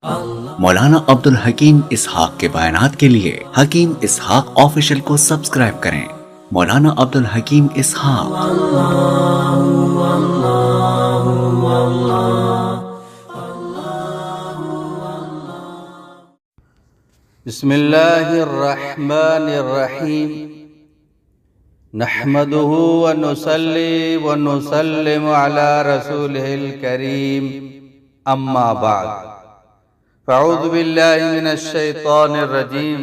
مولانا عبدالحکیم اسحاق کے بیانات کے لیے حکیم اسحاق آفیشل کو سبسکرائب کریں۔ مولانا عبدالحکیم اسحاق۔ بسم اللہ الرحمن الرحیم نحمده ونصلی ونسلم علی رسولہ الکریم اما بعد فاعوذ باللہ من الشیطان الرجیم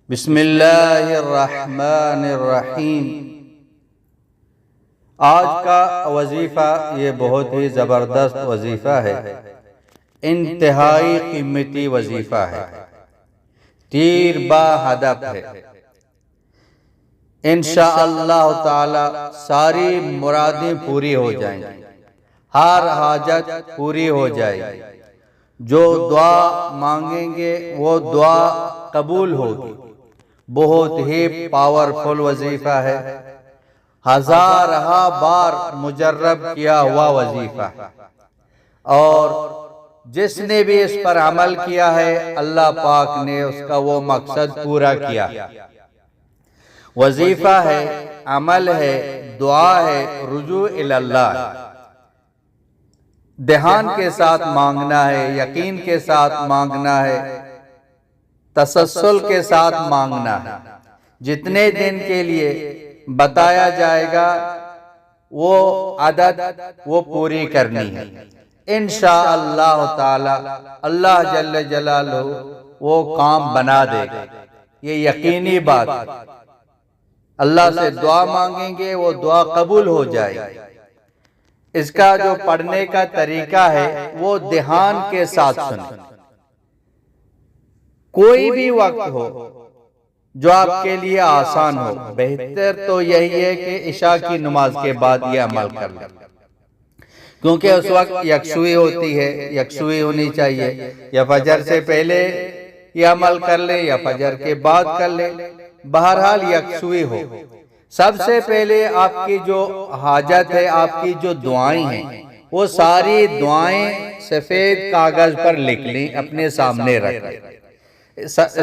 بسم اللہ الرحمن الرحیم۔ آج کا وظیفہ یہ بہت ہی زبردست وظیفہ ہے، انتہائی قیمتی وظیفہ ہے، تیر با ہدف ہے۔ انشاءاللہ تعالی ساری مرادیں پوری ہو جائیں گی، ہر حاجت پوری ہو جائے گی، جو دعا مانگیں گے وہ دعا قبول ہوگی۔ بہت ہی پاورفل وظیفہ ہے، ہزارہ بار مجرب کیا ہوا وظیفہ ہے، اور جس نے بھی اس پر عمل کیا ہے اللہ پاک نے اس کا وہ مقصد پورا کیا۔ وظیفہ ہے، عمل ہے، دعا ہے، رجوع اللہ ہے۔ دھیان کے ساتھ مانگنا ہے، یقین کے ساتھ مانگنا ہے، تسلسل کے ساتھ مانگنا ہے۔ جتنے دن کے لیے بتایا جائے گا وہ عدد وہ پوری کرنی ہے انشاءاللہ تعالی۔ اللہ جل جلالہ وہ کام بنا دے گا، یہ یقینی بات ہے۔ اللہ سے دعا مانگیں گے وہ دعا قبول ہو جائے گی۔ اس کا جو پڑھنے کا طریقہ ہے وہ دھیان کے ساتھ سنیں۔ کوئی بھی وقت ہو جو آپ کے لیے آسان ہو، بہتر تو یہی ہے کہ عشاء کی نماز کے بعد یہ عمل کر لیں، کیونکہ اس وقت یکسوئی ہوتی ہے، یکسوئی ہونی چاہیے۔ یا فجر سے پہلے یہ عمل کر لیں یا فجر کے بعد کر لیں، بہرحال یکسوئی ہو۔ سب سے پہلے آپ کی جو حاجت ہے، آپ کی جو دعائیں ہیں، وہ ساری دعائیں سفید کاغذ پر لکھ لیں، اپنے سامنے رکھ لیں۔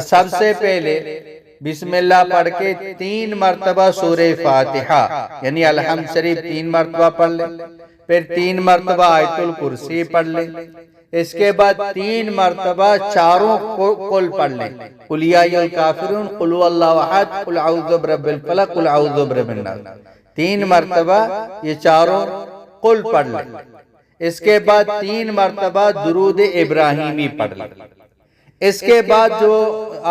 سب سے پہلے بسم اللہ پڑھ کے 3 مرتبہ سورہ فاتحہ یعنی الحمد شریف 3 مرتبہ پڑھ لیں، پھر 3 مرتبہ آیت الکرسی پڑھ لیں، اس کے بعد 3 مرتبہ چاروں قل پڑھ لیں، قل یا ایھا الکافرون، قل ھو اللہ احد، قل اعوذ برب الفلق، قل اعوذ برب الناس۔ 3 مرتبہ یہ چاروں قل پڑھ لیں، اس کے بعد 3 مرتبہ درود ابراہیمی پڑھ لیں۔ اس کے بعد جو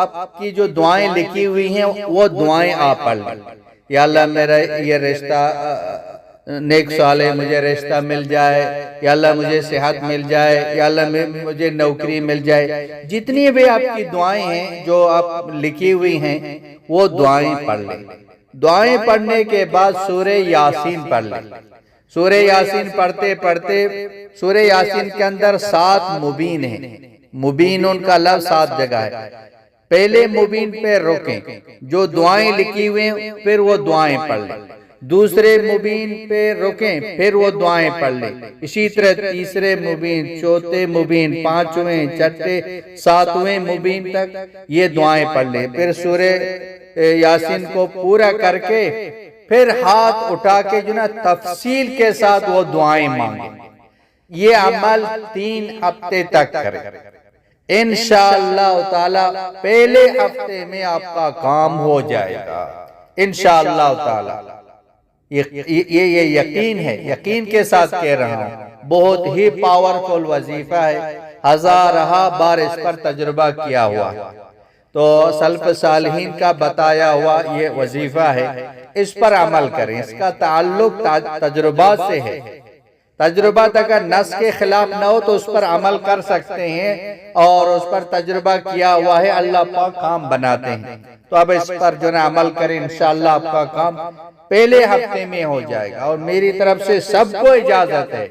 آپ کی جو دعائیں لکھی ہوئی ہیں وہ دعائیں آپ پڑھ لیں۔ یا اللہ میرا یہ رشتہ نیک صالح مجھے رشتہ مل جائے، یا اللہ مجھے صحت مل جائے، یا اللہ مجھے نوکری مل جائے۔ جتنی بھی آپ کی دعائیں ہیں جو آپ لکھی ہوئی ہیں وہ دعائیں پڑھ لیں۔ دعائیں پڑھنے کے بعد سورہ یاسین پڑھ لیں۔ سورہ یاسین پڑھتے پڑھتے سورہ یاسین کے اندر 7 مبین ہیں، مبین ان کا لفظ 7 جگہ ہے۔ پہلے مبین پہ رکیں، جو دعائیں لکھی ہوئی ہیں پھر وہ دعائیں پڑھ لیں۔ دوسرے مبین پہ رکیں، پھر وہ دعائیں پڑھ لیں۔ اسی طرح تیسرے مبین، چوتھے مبین، 5ویں، 6ویں، 7ویں مبین تک یہ دعائیں پڑھ لیں۔ پھر سورہ یاسین کو پورا کر کے پھر ہاتھ اٹھا کے جو نا تفصیل کے ساتھ وہ دعائیں مانگیں۔ یہ عمل 3 ہفتے تک کریں، انشاءاللہ تعالی پہلے ہفتے میں آپ کا کام ہو جائے گا انشاءاللہ تعالی۔ یہ یقین ہے، یقین کے ساتھ کہہ رہا ہوں، بہت ہی پاورفل وظیفہ ہے، ہزارہ بار اس پر تجربہ کیا ہوا۔ تو سلف صالحین کا بتایا ہوا یہ وظیفہ ہے، اس پر عمل کریں۔ اس کا تعلق تجربات سے ہے۔ تجربات اگر نص کے خلاف نہ ہو تو اس پر عمل کر سکتے ہیں، اور اس پر تجربہ کیا ہوا ہے، اللہ پاک کام بناتے ہیں۔ تو اب اس پر جو نا عمل کریں، انشاءاللہ آپ کا کام پہلے ہفتے میں ہو جائے گا۔ اور میری طرف سے سب کو اجازت ہے،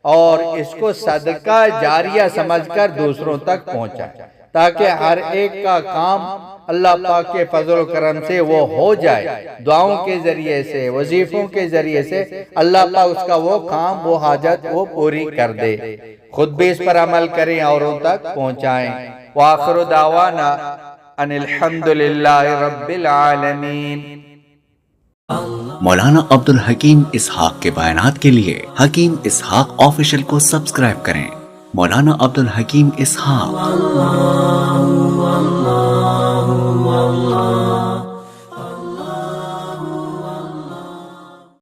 اور اس کو صدقہ جاریہ سمجھ کر دوسروں تک پہنچائیں۔ تاکہ ہر ایک کا کام اللہ پاک کے فضل و کرم سے وہ ہو جائے، دعاؤں کے ذریعے سے، وظیفوں کے ذریعے سے اللہ پاک اس کا وہ کام، وہ حاجت وہ پوری کر دے۔ خود بھی اس پر عمل کریں، اوروں تک پہنچائیں۔ وآخر دعوانا ان الحمدللہ رب العالمین۔ مولانا عبد الحکیم اسحاق کے بیانات کے لیے حکیم اسحاق آفیشل کو سبسکرائب کریں۔ مولانا عبد الحکیم اسحاق۔